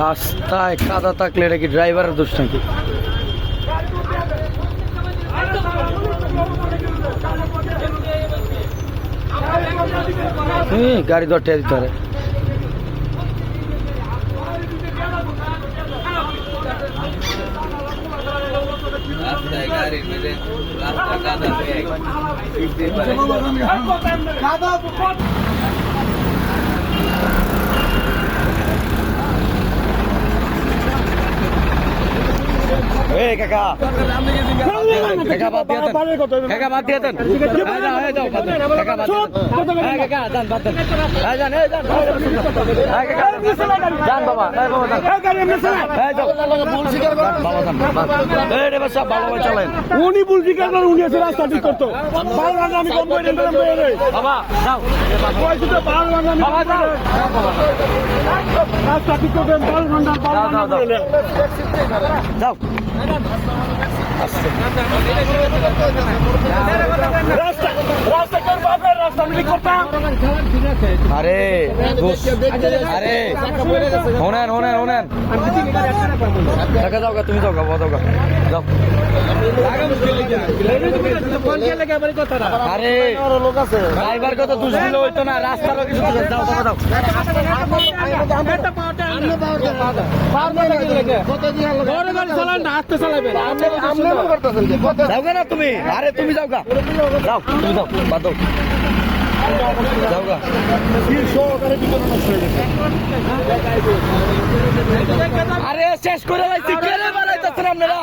রাস্তায় কাদা থাকলে এটা কি ড্রাইভারের দোষ নাকি? গাড়ি ধরতে দিতে পারে। কাকা কাকা বাদ দিয়ে দেন, কাকা বাদ দিয়ে দেন, উনি ভুল স্বীকার করেন, উনি এসে রাস্তা ঠিক করতো। আমি কম করে রাস্তা ঠিক করতেন 12 ঘন্টা যাও আরে আরে শোনেন শোনেন শোনেন যাও গা, তুমি যাও গা, যাও গা, যাও। আরে ড্রাইভার কত দোষ দিলে হইতো না, রাস্তারও কিছু যাও, যাও যাও। যাও গা না তুমি, আরে তুমি যাও গা, যাও তুমি যাও, বাদ দাও, যাও গা। আরে শেষ করে লাইছি, কেন বানাইতেছেন আপনারা?